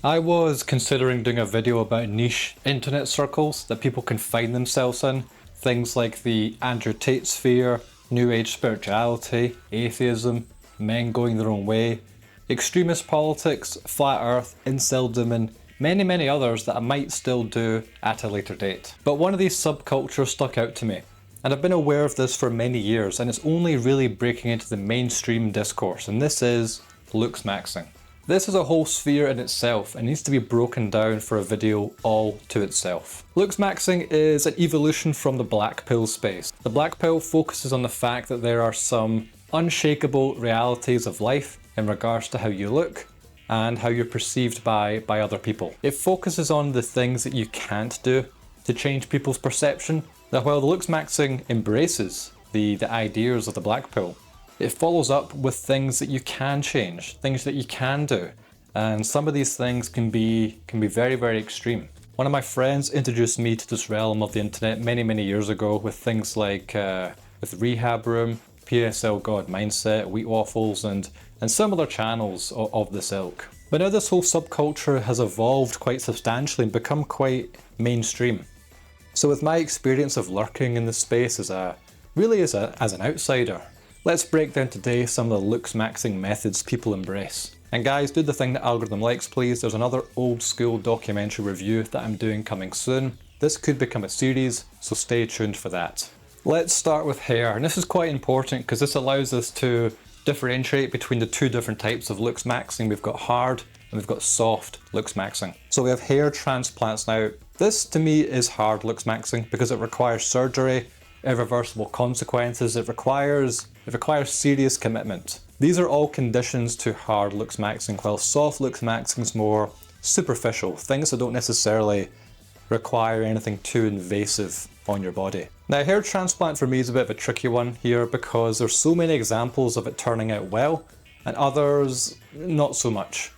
I was considering doing a video about niche internet circles that people can find themselves in. Things like the Andrew Tate sphere, New Age spirituality, atheism, men going their own way, extremist politics, flat earth, inceldom, and many others that I might still do at a later date. But one of these subcultures stuck out to me, and I've been aware of this for many years, and it's only really breaking into the mainstream discourse, and this is Looksmaxing. This is a whole sphere in itself and needs to be broken down for a video all to itself. Looksmaxing is an evolution from the black pill space. The black pill focuses on the fact that there are some unshakable realities of life in regards to how you look and how you're perceived by other people. It focuses on the things that you can't do to change people's perception. Now, while the Looksmaxing embraces the ideas of the black pill, it follows up with things that you can change, things that you can do. And some of these things can be very extreme. One of my friends introduced me to this realm of the internet many years ago with things like with Rehab Room, PSL God Mindset, Wheat Waffles, and similar channels of this ilk. But now this whole subculture has evolved quite substantially and become quite mainstream. So with my experience of lurking in this space as an outsider, let's break down today some of the Looksmaxing methods people embrace. And guys, do the thing that algorithm likes, please. There's another old school documentary review that I'm doing coming soon. This could become a series, so stay tuned for that. Let's start with hair, and this is quite important because this allows us to differentiate between the two different types of Looksmaxing. We've got hard and we've got soft Looksmaxing. So we have hair transplants now. This to me is hard Looksmaxing because it requires surgery, irreversible consequences, it requires serious commitment. These are all conditions to hard Looksmaxing, while soft Looksmaxing is more superficial, things that don't necessarily require anything too invasive on your body. Now, hair transplant for me is a bit of a tricky one here because there's so many examples of it turning out well and others not so much.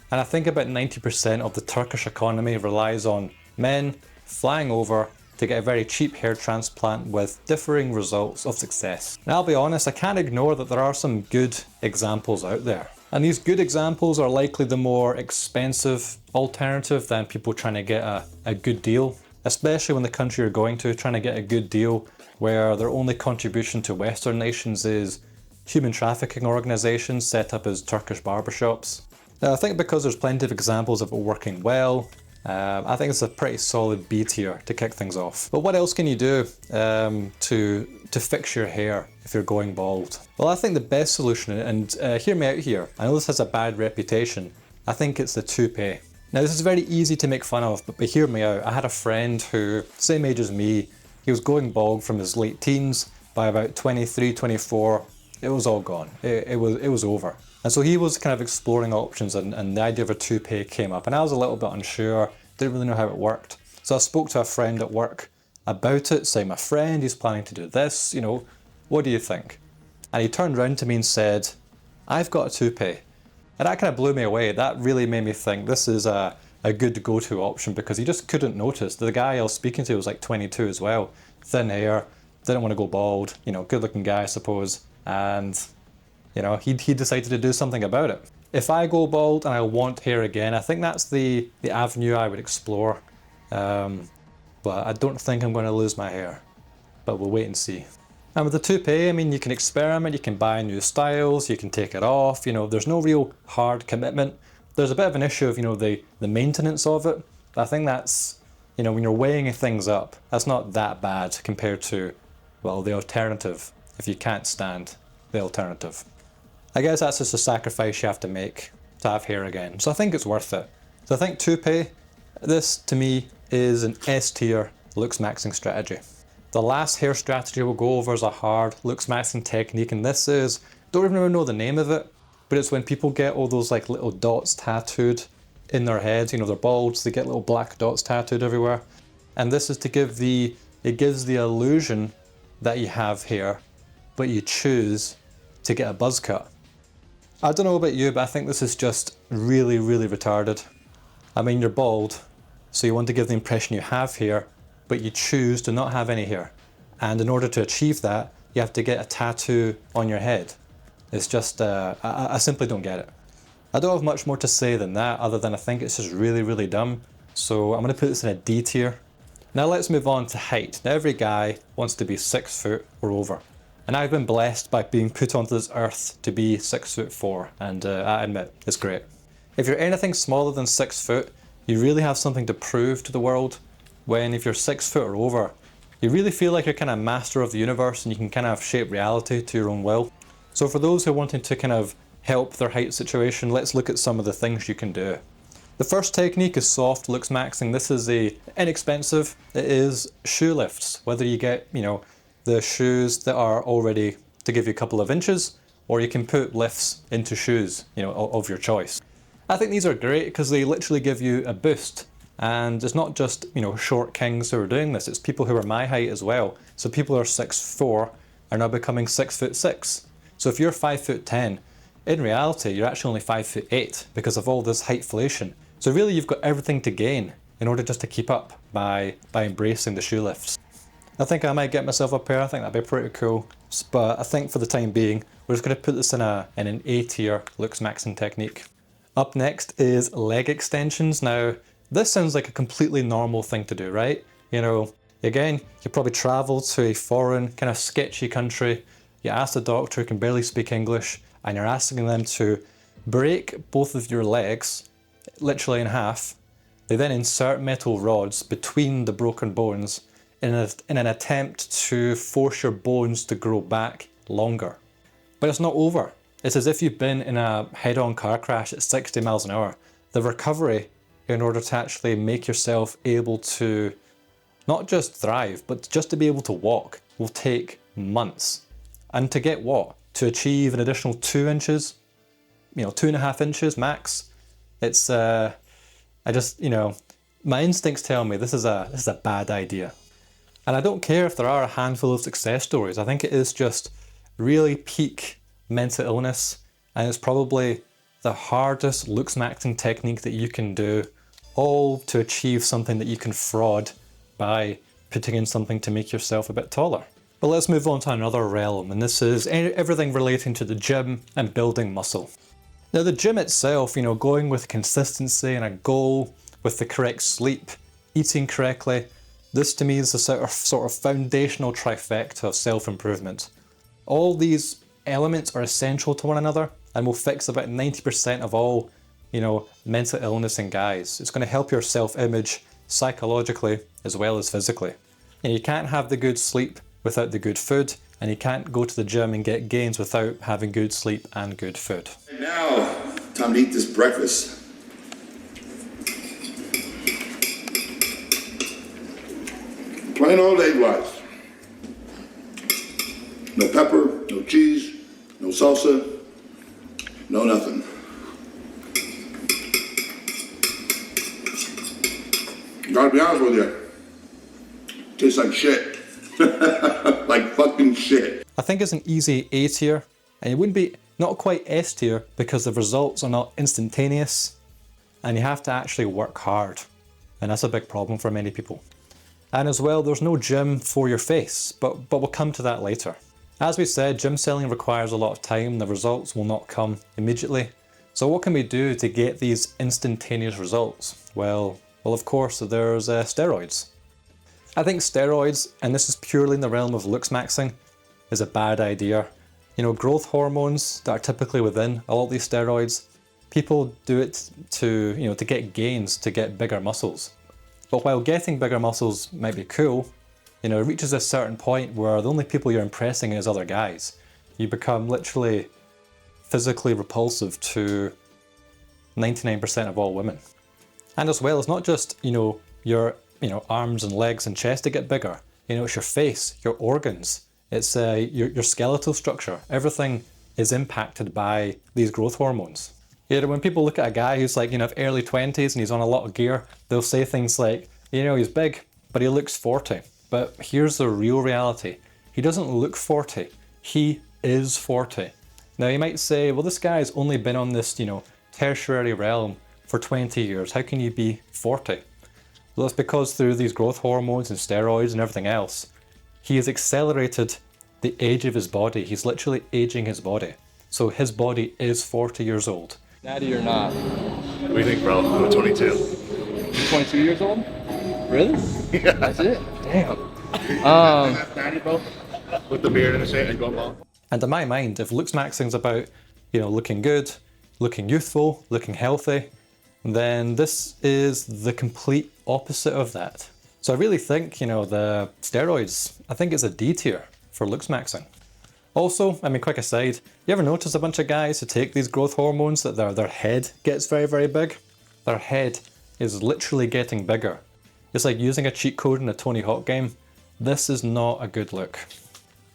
And I think about 90% of the Turkish economy relies on men flying over to get a very cheap hair transplant with differing results of success. And I'll be honest, I can't ignore that there are some good examples out there. And these good examples are likely the more expensive alternative than people trying to get a good deal, especially when the country you're going to, trying to get a good deal where their only contribution to Western nations is human trafficking organizations set up as Turkish barbershops. Now, I think because there's plenty of examples of it working well, I think it's a pretty solid B tier to kick things off. But what else can you do to fix your hair if you're going bald? Well, I think the best solution, and hear me out here, I know this has a bad reputation, I think it's the toupee. Now, this is very easy to make fun of, but hear me out. I had a friend who, same age as me, he was going bald from his late teens. By about 23, 24, it was all gone. It was over. And so he was kind of exploring options and the idea of a toupee came up. And I was a little bit unsure, didn't really know how it worked. So I spoke to a friend at work about it, saying, my friend, he's planning to do this, you know, what do you think? And he turned around to me and said, I've got a toupee. And that kind of blew me away. That really made me think this is a good go-to option because he just couldn't notice. The guy I was speaking to was like 22 as well, thin hair, didn't want to go bald, you know, good looking guy, I suppose. And you know, he decided to do something about it. If I go bald and I want hair again, I think that's the avenue I would explore. But I don't think I'm going to lose my hair. But we'll wait and see. And with the toupee, I mean, you can experiment, you can buy new styles, you can take it off, you know, there's no real hard commitment. There's a bit of an issue of, you know, the maintenance of it. But I think that's, you know, when you're weighing things up, that's not that bad compared to, well, the alternative, if you can't stand the alternative. I guess that's just a sacrifice you have to make to have hair again. So I think it's worth it. So I think toupee, this to me is an S tier Looksmaxing strategy. The last hair strategy we'll go over is a hard Looksmaxing technique, and this is, don't even know the name of it, but it's when people get all those like little dots tattooed in their heads, you know, they're bald, so they get little black dots tattooed everywhere. And this is to give it gives the illusion that you have hair, but you choose to get a buzz cut. I don't know about you, but I think this is just really retarded. I mean, you're bald, so you want to give the impression you have hair, but you choose to not have any hair. And in order to achieve that, you have to get a tattoo on your head. It's just, I simply don't get it. I don't have much more to say than that, other than I think it's just really, really dumb. So I'm going to put this in a D tier. Now let's move on to height. Now every guy wants to be 6 foot or over. And I've been blessed by being put onto this earth to be 6'4", and I admit, it's great. If you're anything smaller than 6 foot, you really have something to prove to the world. When if you're 6 foot or over, you really feel like you're kind of master of the universe and you can kind of shape reality to your own will. So for those who are wanting to kind of help their height situation, let's look at some of the things you can do. The first technique is soft Looksmaxing. This is inexpensive. It is shoe lifts. Whether you get, the shoes that are already to give you a couple of inches, or you can put lifts into shoes, of your choice. I think these are great because they literally give you a boost. And it's not just, short kings who are doing this, it's people who are my height as well. So people who are 6'4" are now becoming 6'6". So if you're 5'10", in reality, you're actually only 5'8" because of all this heightflation. So really you've got everything to gain in order just to keep up by embracing the shoe lifts. I think I might get myself a pair. I think that'd be pretty cool. But I think for the time being, we're just going to put this in an A tier Looksmaxing technique. Up next is leg extensions. Now, this sounds like a completely normal thing to do, right? Again, you probably travel to a foreign, kind of sketchy country. You ask the doctor who can barely speak English, and you're asking them to break both of your legs, literally in half. They then insert metal rods between the broken bones in an attempt to force your bones to grow back longer. But it's not over. It's as if you've been in a head-on car crash at 60 miles an hour. The recovery, in order to actually make yourself able to not just thrive, but just to be able to walk, will take months. And to get what? To achieve an additional 2 inches, 2.5 inches max. It's, my instincts tell me this is a bad idea. And I don't care if there are a handful of success stories. I think it is just really peak mental illness, and it's probably the hardest Looksmaxing technique that you can do, all to achieve something that you can fraud by putting in something to make yourself a bit taller. But let's move on to another realm, and this is everything relating to the gym and building muscle. Now the gym itself, going with consistency and a goal, with the correct sleep, eating correctly, this to me is a sort of foundational trifecta of self-improvement. All these elements are essential to one another and will fix about 90% of all, mental illness in guys. It's going to help your self-image psychologically as well as physically. And you can't have the good sleep without the good food, and you can't go to the gym and get gains without having good sleep and good food. And now, time to eat this breakfast. Plain old egg whites. No pepper, no cheese, no salsa, no nothing. Gotta be honest with you, tastes like shit. Like fucking shit. I think it's an easy A tier, and it wouldn't be not quite S tier because the results are not instantaneous, and you have to actually work hard, and that's a big problem for many people. And as well, there's no gym for your face, but we'll come to that later. As we said, Gymcelling requires a lot of time. The results will not come immediately. So what can we do to get these instantaneous results? Well, of course, there's steroids. I think steroids, and this is purely in the realm of Looksmaxing, is a bad idea. Growth hormones that are typically within a lot of these steroids, people do it to, to get gains, to get bigger muscles. But while getting bigger muscles might be cool, it reaches a certain point where the only people you're impressing is other guys. You become literally physically repulsive to 99% of all women. And as well, it's not just, your arms and legs and chest to get bigger. It's your face, your organs, it's your skeletal structure. Everything is impacted by these growth hormones. When people look at a guy who's like, early 20s and he's on a lot of gear, they'll say things like, he's big, but he looks 40. But here's the real reality. He doesn't look 40. He is 40. Now you might say, well, this guy's only been on this, tertiary realm for 20 years. How can you be 40? Well, that's because through these growth hormones and steroids and everything else, he has accelerated the age of his body. He's literally aging his body. So his body is 40 years old. Daddy or not? What do you think, bro? I'm 22. You're 22 years old? Really? Yeah. That's it? Damn. Daddy, bro? With the beard and the shit and going bald. And in my mind, if Looksmaxing's about, you know, looking good, looking youthful, looking healthy, then this is the complete opposite of that. So I really think, you know, the steroids, I think it's a D tier for Looksmaxing. Also, I mean, quick aside, you ever notice a bunch of guys who take these growth hormones that their head gets very, very big? Their head is literally getting bigger. It's like using a cheat code in a Tony Hawk game. This is not a good look.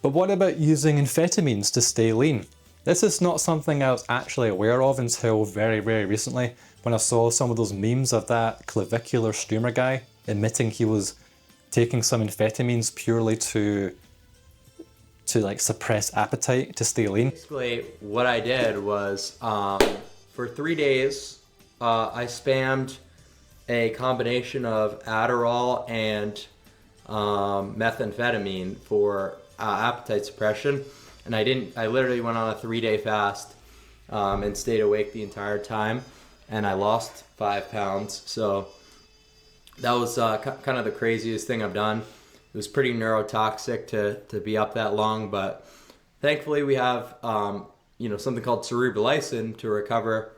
But what about using amphetamines to stay lean? This is not something I was actually aware of until very, very recently when I saw some of those memes of that clavicular streamer guy admitting he was taking some amphetamines purely to like suppress appetite to stay lean. Basically, what I did was for 3 days, I spammed a combination of Adderall and methamphetamine for appetite suppression, and I literally went on a 3-day fast and stayed awake the entire time, and I lost 5 pounds. So that was kind of the craziest thing I've done. It was pretty neurotoxic to be up that long, but thankfully we have you know, something called cerebrolysin to recover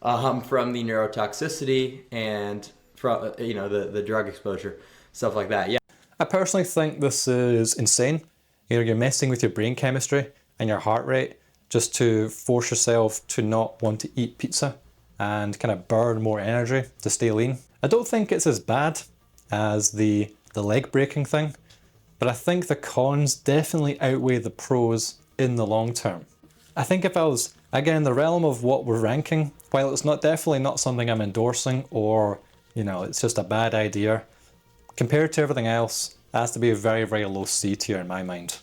from the neurotoxicity and from, you know, the drug exposure, stuff like that. Yeah. I personally think this is insane. You know, you're messing with your brain chemistry and your heart rate just to force yourself to not want to eat pizza and kind of burn more energy to stay lean. I don't think it's as bad as the leg breaking thing, but I think the cons definitely outweigh the pros in the long term. I think if I was, again, in the realm of what we're ranking, while it's definitely not something I'm endorsing or, you know, it's just a bad idea, compared to everything else, it has to be a very, very low C tier in my mind.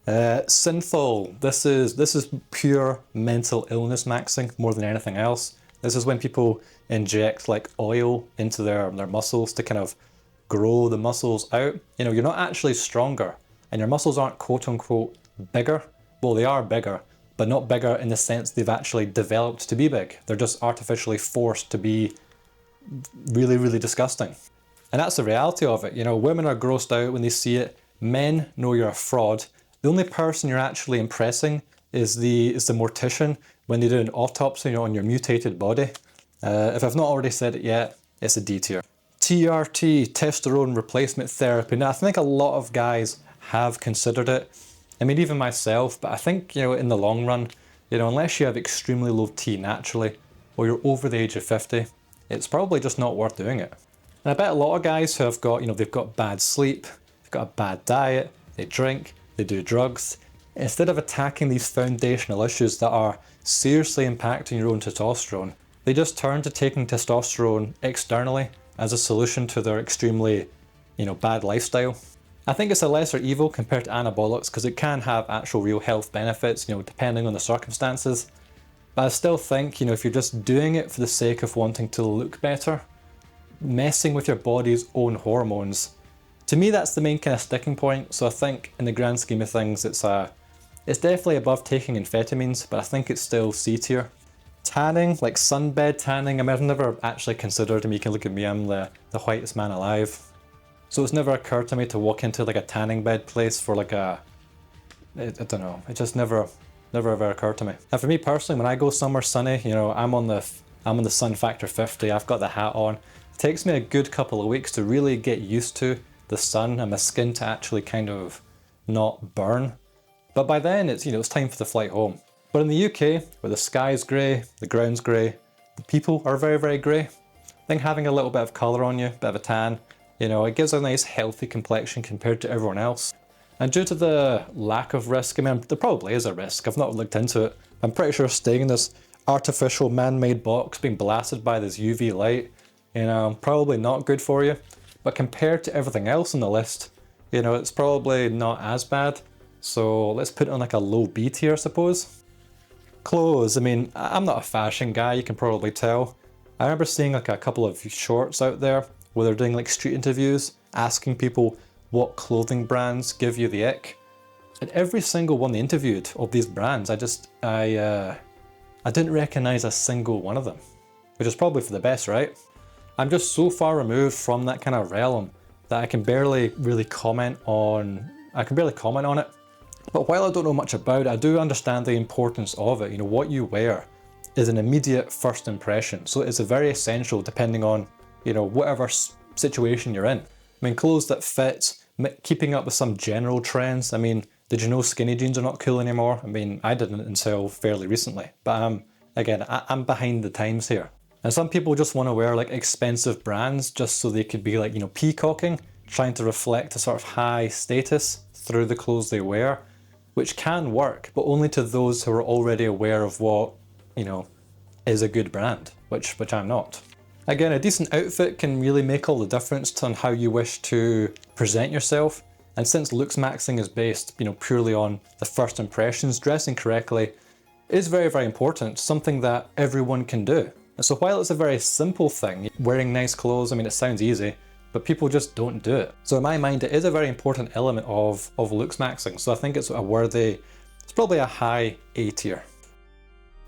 Synthol, this is pure mental illness maxing more than anything else. This is when people inject like oil into their muscles to kind of grow the muscles out. You know, you're not actually stronger and your muscles aren't quote unquote bigger. Well, they are bigger, but not bigger in the sense they've actually developed to be big. They're just artificially forced to be really, really disgusting. And that's the reality of it. You know, women are grossed out when they see it. Men know you're a fraud. The only person you're actually impressing is the mortician when they do an autopsy on your mutated body. If I've not already said it yet, it's a D tier. TRT, testosterone replacement therapy. Now, I think a lot of guys have considered it. I mean, even myself, but I think, you know, in the long run, you know, unless you have extremely low T naturally, or you're over the age of 50, it's probably just not worth doing it. And I bet a lot of guys who have got, you know, they've got bad sleep, they've got a bad diet, they drink, they do drugs, instead of attacking these foundational issues that are seriously impacting your own testosterone, they just turn to taking testosterone externally as a solution to their extremely, you know, bad lifestyle. I think it's a lesser evil compared to anabolics because it can have actual real health benefits, you know, depending on the circumstances. But I still think, you know, if you're just doing it for the sake of wanting to look better, messing with your body's own hormones, to me that's the main kind of sticking point. So I think in the grand scheme of things, it's definitely above taking amphetamines, but I think it's still C tier. Tanning, like sunbed tanning, I mean, I've never actually considered, I mean, you can look at me, I'm the whitest man alive. So it's never occurred to me to walk into like a tanning bed place for like I don't know, it just never ever occurred to me. And for me personally, when I go somewhere sunny, you know, I'm on the sun factor 50, I've got the hat on. It takes me a good couple of weeks to really get used to the sun and my skin to actually kind of not burn. But by then it's, you know, it's time for the flight home. But in the UK, where the sky's grey, the ground's grey, the people are very, very grey, I think having a little bit of colour on you, a bit of a tan, you know, it gives a nice healthy complexion compared to everyone else. And due to the lack of risk, I mean, there probably is a risk, I've not looked into it. I'm pretty sure staying in this artificial man-made box being blasted by this UV light, you know, probably not good for you. But compared to everything else on the list, you know, it's probably not as bad. So let's put it on like a low B tier, I suppose. Clothes, I mean, I'm not a fashion guy, you can probably tell. I remember seeing like a couple of shorts out there where they're doing like street interviews, asking people what clothing brands give you the ick. And every single one they interviewed of these brands, I I didn't recognize a single one of them, which is probably for the best, right? I'm just so far removed from that kind of realm that I can barely really comment on it. But while I don't know much about it, I do understand the importance of it. You know, what you wear is an immediate first impression. So it's a very essential depending on, you know, whatever situation you're in. I mean, clothes that fit, keeping up with some general trends. I mean, did you know skinny jeans are not cool anymore? I mean, I didn't until fairly recently. But again, I'm behind the times here. And some people just want to wear like expensive brands just so they could be like, you know, peacocking, trying to reflect a sort of high status through the clothes they wear, which can work, but only to those who are already aware of what, you know, is a good brand, which I'm not. Again, a decent outfit can really make all the difference on how you wish to present yourself. And since Looksmaxing is based, you know, purely on the first impressions, dressing correctly is very, very important, something that everyone can do. And so while it's a very simple thing, wearing nice clothes, I mean, it sounds easy, but people just don't do it. So in my mind, it is a very important element of Looksmaxing. So I think it's probably a high A tier.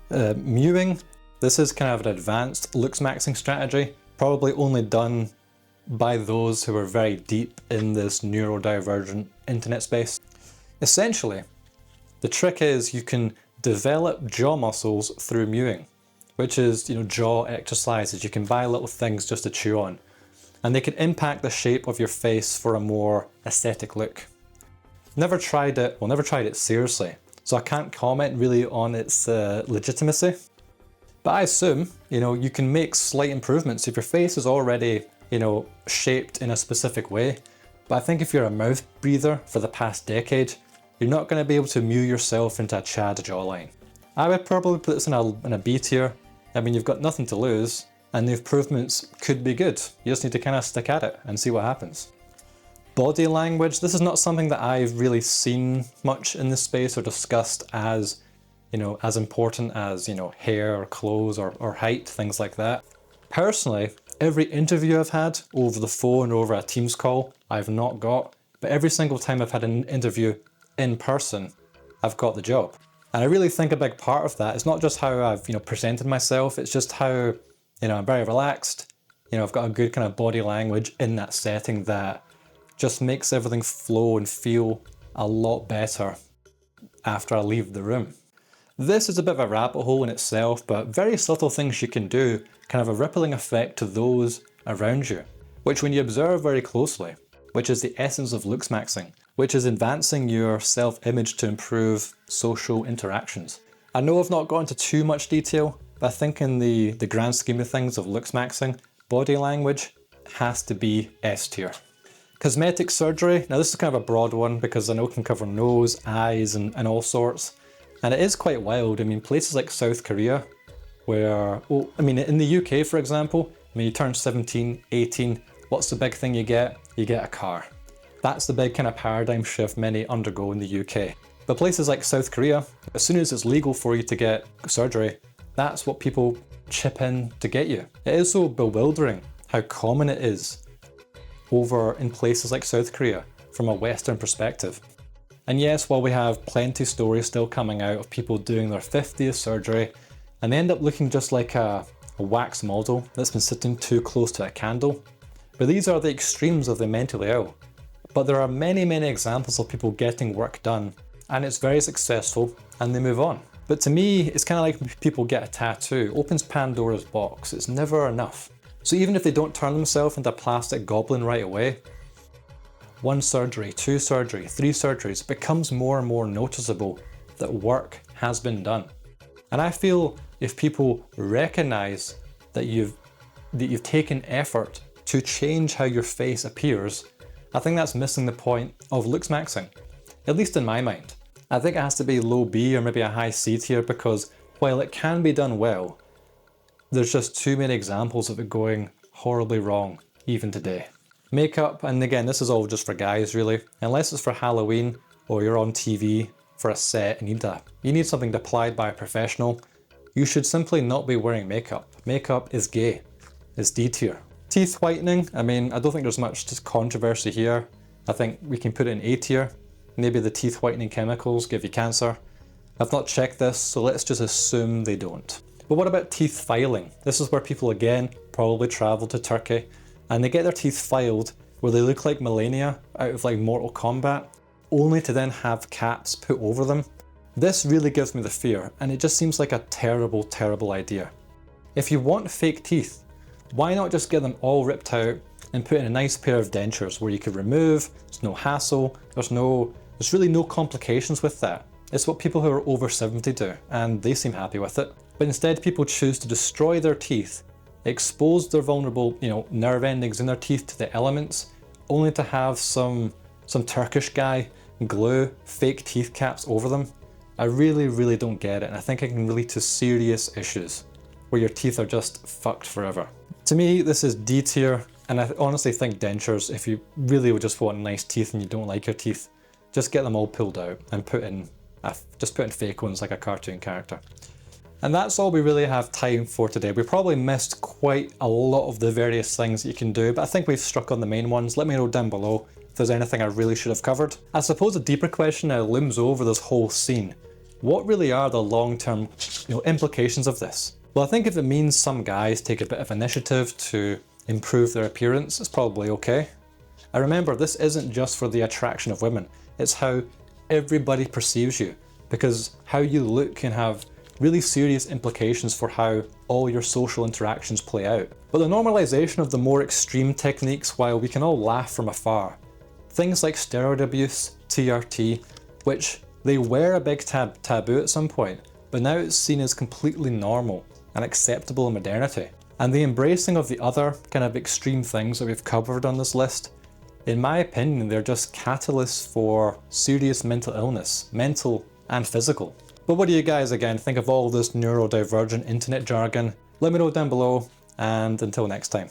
Mewing, this is kind of an advanced Looksmaxing strategy, probably only done by those who are very deep in this neurodivergent internet space. Essentially, the trick is you can develop jaw muscles through mewing, which is, you know, jaw exercises. You can buy little things just to chew on, and they can impact the shape of your face for a more aesthetic look. Never tried it seriously, so I can't comment really on its legitimacy. But I assume, you know, you can make slight improvements if your face is already, you know, shaped in a specific way. But I think if you're a mouth breather for the past decade, you're not going to be able to mew yourself into a Chad jawline. I would probably put this in a B tier. I mean, you've got nothing to lose, and the improvements could be good. You just need to kind of stick at it and see what happens. Body language, this is not something that I've really seen much in this space or discussed as, you know, as important as, you know, hair or clothes or height, things like that. Personally, every interview I've had over the phone or over a Teams call, I've not got, but every single time I've had an interview in person, I've got the job. And I really think a big part of that is not just how I've, you know, presented myself, it's just how, you know, I'm very relaxed. You know, I've got a good kind of body language in that setting that just makes everything flow and feel a lot better after I leave the room. This is a bit of a rabbit hole in itself, but very subtle things you can do can have a rippling effect to those around you, which when you observe very closely, which is the essence of Looksmaxing, which is advancing your self-image to improve social interactions. I know I've not gone into too much detail, but I think in the grand scheme of things of Looksmaxing, body language has to be S tier. Cosmetic surgery, now this is kind of a broad one because I know it can cover nose, eyes and all sorts. And it is quite wild. I mean, places like South Korea, where, well, I mean, in the UK, for example, I mean, you turn 17, 18, what's the big thing you get? You get a car. That's the big kind of paradigm shift many undergo in the UK. But places like South Korea, as soon as it's legal for you to get surgery, that's what people chip in to get you. It is so bewildering how common it is over in places like South Korea from a Western perspective. And yes, while we have plenty of stories still coming out of people doing their 50th surgery and they end up looking just like a wax model that's been sitting too close to a candle. But these are the extremes of the mentally ill. But there are many, many examples of people getting work done and it's very successful and they move on. But to me, it's kind of like people get a tattoo, opens Pandora's box, it's never enough. So even if they don't turn themselves into a plastic goblin right away, 1 surgery, 2 surgery, 3 surgeries, it becomes more and more noticeable that work has been done. And I feel if people recognize that you've taken effort to change how your face appears, I think that's missing the point of Looksmaxing, at least in my mind. I think it has to be low B or maybe a high C tier because while it can be done well, there's just too many examples of it going horribly wrong, even today. Makeup, and again, this is all just for guys really, unless it's for Halloween or you're on TV for a set and you need something applied by a professional, you should simply not be wearing makeup. Makeup is gay, it's D tier. Teeth whitening, I mean, I don't think there's much controversy here. I think we can put it in A tier. Maybe the teeth whitening chemicals give you cancer. I've not checked this, so let's just assume they don't. But what about teeth filing? This is where people again probably travel to Turkey and they get their teeth filed where they look like Melania out of like Mortal Kombat, only to then have caps put over them. This really gives me the fear, and it just seems like a terrible, terrible idea. If you want fake teeth, why not just get them all ripped out and put in a nice pair of dentures where you can remove, there's no hassle, there's really no complications with that. It's what people who are over 70 do, and they seem happy with it. But instead people choose to destroy their teeth, expose their vulnerable, nerve endings in their teeth to the elements, only to have some Turkish guy glue fake teeth caps over them. I really, really don't get it, and I think it can lead to serious issues where your teeth are just fucked forever. To me, this is D tier, and I honestly think dentures, if you really would just want nice teeth and you don't like your teeth, just get them all pulled out and put in fake ones like a cartoon character. And that's all we really have time for today. We probably missed quite a lot of the various things that you can do, but I think we've struck on the main ones. Let me know down below if there's anything I really should have covered. I suppose a deeper question now looms over this whole scene. What really are the long-term implications of this? Well, I think if it means some guys take a bit of initiative to improve their appearance, it's probably okay. I remember this isn't just for the attraction of women, it's how everybody perceives you, because how you look can have really serious implications for how all your social interactions play out. But the normalization of the more extreme techniques, while we can all laugh from afar, things like steroid abuse, TRT, which they were a big taboo at some point, but now it's seen as completely normal and acceptable in modernity. And the embracing of the other kind of extreme things that we've covered on this list, in my opinion, they're just catalysts for serious mental illness, mental and physical. But what do you guys again think of all this neurodivergent internet jargon? Let me know down below, and until next time.